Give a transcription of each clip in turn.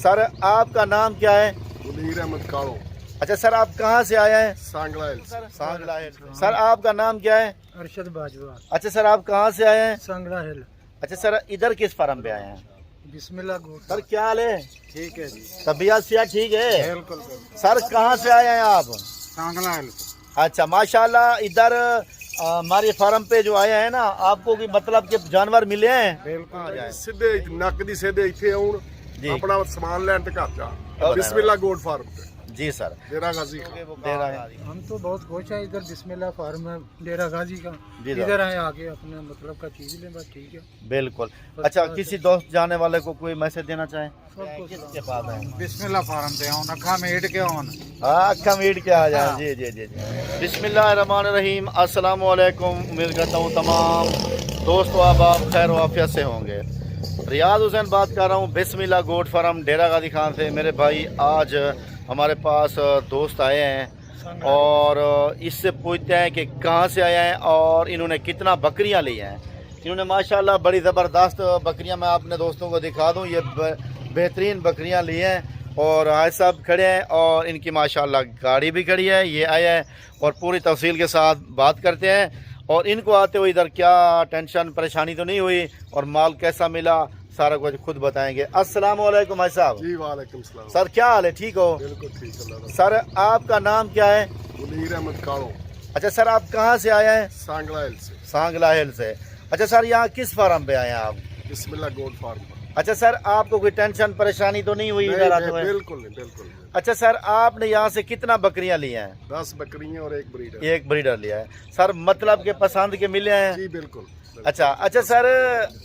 Sir आपका नाम क्या है? मुनीर अहमद कालो। अच्छा सर, आप कहाँ से आए हैं? सांगला हिल्स। सांगला हिल। सर आपका नाम क्या है? अरशद बाजवा। अच्छा सर, आप कहाँ से आए हैं? सांगला हिल। अच्छा सर, इधर किस फार्म पे आए हैं? बिस्मिल्लाह गोट। सर क्या हाल है? ठीक है जी, तबीयत सेहत ठीक है? बिल्कुल। सर कहाँ से आए हैं आप? सांगला हिल। अच्छा माशाल्लाह, इधर हमारे फार्म पे जो आए हैं ना, आपको भी मतलब के जानवर मिले हैं? बिल्कुल। सीधे नक दी सीधे इत्थे आउण, जी। अपना सामान लैन ते घर जा। और बिस्मिल्लाह गोट फार्म पे जी सर। डेरा गाजी खां। डेरा हम तो बहुत खुश हैं, इधर बिस्मिल्लाह फार्म है डेरा गाजी का। जी इधर आए आके अपने मतलब का चीज लें, बस ठीक है। बिल्कुल। अच्छा, किसी दोस्त जाने वाले को कोई मैसेज देना चाहें? सबको किसके पास है? बिस्मिल्लाह फार्म पे आओ, अखा मेड के ऑन। हाँ, अक्का मीट के आ जाए। जी जी जी जी। बिस्मिल्लाहिर्रहमानिर्रहीम। अस्सलाम वालेकुम। उम्मीद करता हूँ तमाम दोस्तों आप खैर वाफियत से होंगे। रियाज हुसैन बात कर रहा हूँ बिस्मिल्लाह गोट फार्म डेरा गाजी खान से। मेरे भाई आज हमारे पास दोस्त आए हैं और इससे पूछते हैं कि कहाँ से आए हैं और इन्होंने कितना बकरियाँ ली हैं। इन्होंने माशाल्लाह बड़ी ज़बरदस्त बकरियाँ, मैं अपने दोस्तों को दिखा दूँ, ये बेहतरीन बकरियाँ ली हैं और हाय साहब खड़े हैं और इनकी माशाल्लाह गाड़ी भी खड़ी है। ये आए हैं और पूरी तफसील के साथ बात करते हैं और इनको आते हुए इधर क्या टेंशन परेशानी तो नहीं हुई और माल कैसा मिला, सारा कुछ खुद बताएंगे। अस्सलाम वालेकुम भाई साहब। जी वालेकुम सलाम। सर क्या हाल है? ठीक हो? बिल्कुल ठीक है। सर आपका नाम क्या है? मुनीर अहमद कालो। अच्छा सर, आप कहाँ से आए हैं? सांगला हिल्स से। सांगला हिल से। अच्छा सर, यहाँ किस फार्म पे आए हैं आप? बिस्मिल्लाह गोट फार्म पे। अच्छा सर, आपको कोई टेंशन परेशानी तो नहीं हुई इधर आते हुए? बिल्कुल नहीं, बिल्कुल नहीं। अच्छा सर, आपने यहाँ से कितना बकरियाँ ली हैं? 10 बकरियां और एक ब्रीडर। एक ब्रीडर लिया है। सर मतलब के पसंद के मिले हैं? जी बिल्कुल। अच्छा अच्छा सर,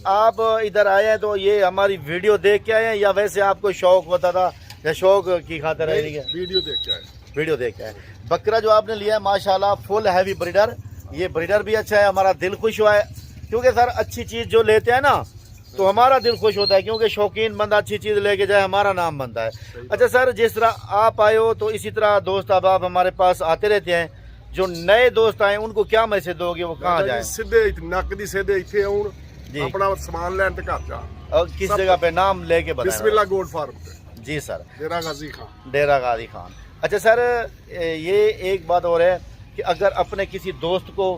आप इधर आए हैं तो ये हमारी वीडियो देख के आए हैं या वैसे आपको शौक होता था या शौक की खातिर आए? वीडियो देख के आए। वीडियो देख के आए। बकरा जो आपने लिया है माशाल्लाह फुल हैवी ब्रीडर, ये ब्रीडर भी अच्छा है। हमारा दिल खुश हुआ है क्योंकि सर अच्छी चीज़ जो लेते हैं ना तो हमारा दिल खुश होता है, क्योंकि शौकीन बंदा अच्छी चीज़ लेके जाए हमारा नाम बनता है। अच्छा सर, जिस तरह आप आए हो तो इसी तरह दोस्त अब आप हमारे पास आते रहते हैं। जो नए दोस्त आए उनको क्या मैसेज दोगे, वो कहाँ जाए? सीधे नक दी सीधे इत्थे आउण, जी। अपना सामान लैन ते घर जा। और किस जगह पे नाम लेके बताएं? बिस्मिल्लाह गोट फार्म पे। जी सर। डेरा गाजी खां। डेरा गाजी खान। अच्छा सर, ये एक बात और है कि अगर अपने किसी दोस्त को,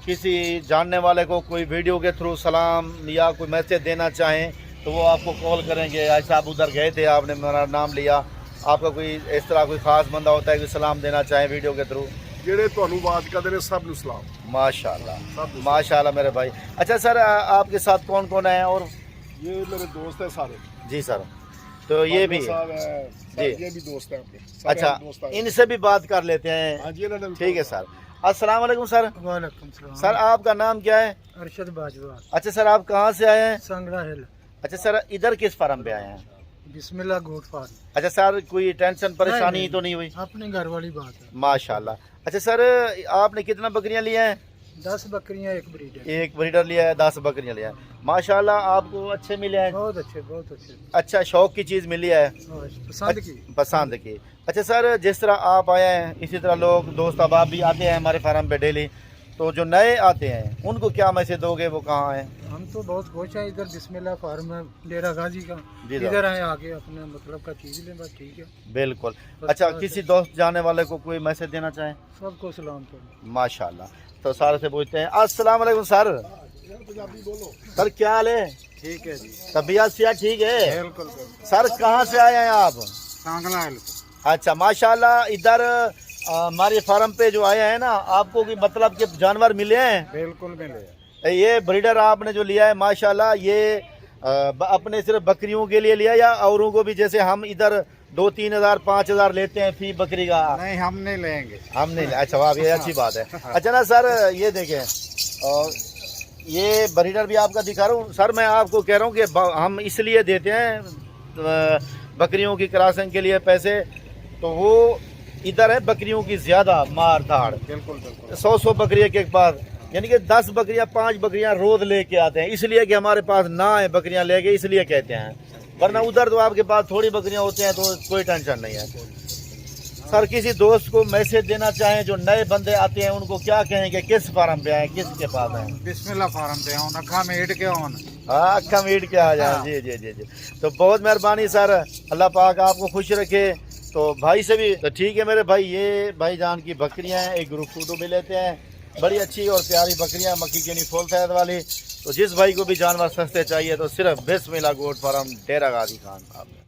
किसी जानने वाले को कोई वीडियो के थ्रू सलाम या कोई मैसेज देना चाहें तो वो आपको कॉल करेंगे? ऐसा आप उधर गए थे, आपने मेरा नाम लिया, आपका कोई इस तरह कोई खास बंदा होता है कि सलाम देना चाहे वीडियो के थ्रू? जेड़े तुहानू बात करते ने सब नु सलाम। माशाल्लाह माशाल्लाह मेरे भाई। अच्छा सर, आपके साथ कौन कौन है? और ये मेरे दोस्त है सारे। जी सर, तो ये भी साहब है, जी। ये भी दोस्त है अपने। सारे अच्छा, हम दोस्त हैं। इनसे भी बात कर लेते हाँ हैं। जी, इन्होंने भी ठीक है सर। अस्सलाम वालेकुम सर। वालेकुम सलाम। सर आपका नाम क्या है? अरशद बाजवा। अच्छा सर, आप कहाँ से आए हैं? सांगला हिल। अच्छा सर, इधर किस फार्म पे आए हैं? बिस्मिल्लाह गोट फार्म। अच्छा सर, कोई टेंशन परेशानी नहीं, तो नहीं हुई? अपने घर वाली बात है। माशाल्लाह। अच्छा सर, आपने कितना बकरियां लिया हैं? 10 बकरियां एक ब्रीडर। एक ब्रीडर लिया है, 10 बकरियां लिया है। माशाल्लाह, आपको अच्छे मिले हैं? बहुत अच्छे, बहुत अच्छे। अच्छा, शौक की चीज़ मिली है, हाँ, पसंद की। पसंद की। अच्छा सर, जिस तरह आप आए हैं इसी तरह लोग दोस्त अहबाब भी आते हैं हमारे फार्म पे डेली, तो जो नए आते हैं उनको क्या मैसेज दोगे, वो कहाँ हैं? हम तो बहुत खुश हैं, इधर बिस्मिल्लाह फार्म है डेरा गाजी का। जी साहब। इधर आए आके अपने मतलब का चीज लें, बस ठीक है। बिल्कुल। अच्छा, किसी दोस्त जाने वाले को कोई मैसेज देना चाहें? सबको सलाम करो। माशाल्लाह। तो सारे से पूछते हैं। अस्सलाम वालेकुम सर। सर क्या हाल है? ठीक है जी, तबीयत सेहत ठीक है? बिल्कुल। सर कहाँ से आए हैं आप? सांगला हिल। अच्छा माशाल्लाह, इधर हमारे फार्म पे जो आए हैं ना, आपको भी मतलब के जानवर मिले हैं? बिल्कुल मिले। ये ब्रीडर आपने जो लिया है माशाल्लाह, ये अपने सिर्फ बकरियों के लिए लिया या औरों को भी, जैसे हम इधर 2-3 हज़ार 5 हज़ार लेते हैं फी बकरी का? नहीं, हम नहीं लेंगे। हम नहीं। अच्छा वाह, ये अच्छी बात है। अच्छा ना सर, ये देखें और ये ब्रीडर भी आपका दिखा रहा हूँ सर। मैं आपको कह रहा हूँ कि हम इसलिए देते हैं बकरियों की क्रॉसिंग के लिए पैसे, तो वो इधर है बकरियों की ज़्यादा मार धाड़। बिल्कुल बिल्कुल। 100 बकरियाँ के बाद, यानी कि 10 बकरियाँ 5 बकरियाँ रोज लेके आते हैं, इसलिए कि हमारे पास ना है बकरियाँ लेके, इसलिए कहते हैं। वरना उधर तो आपके पास थोड़ी बकरियाँ होती हैं तो कोई टेंशन नहीं है। सर किसी दोस्त को मैसेज देना चाहें जो नए बंदे आते हैं, उनको क्या कहेंगे, किस फार्म पे आए, किसके पास आए? बिस्मिल्लाह फार्म पे ऑन अखा मीट के ऑन। हाँ, अक्का मीट के आ जाए। हाँ। जी जी जी जी। तो बहुत मेहरबानी सर, अल्लाह पाक आपको खुश रखे। तो भाई से भी तो ठीक है मेरे भाई, ये भाईजान की बकरियां हैं, एक ग्रुप फोटो भी लेते हैं। बड़ी अच्छी और प्यारी बकरियां, मक्की की नहीं फुल फैद वाली। तो जिस भाई को भी जानवर सस्ते चाहिए तो सिर्फ बिस्मिल्लाह गोट फार्म, डेरा गाजी खान।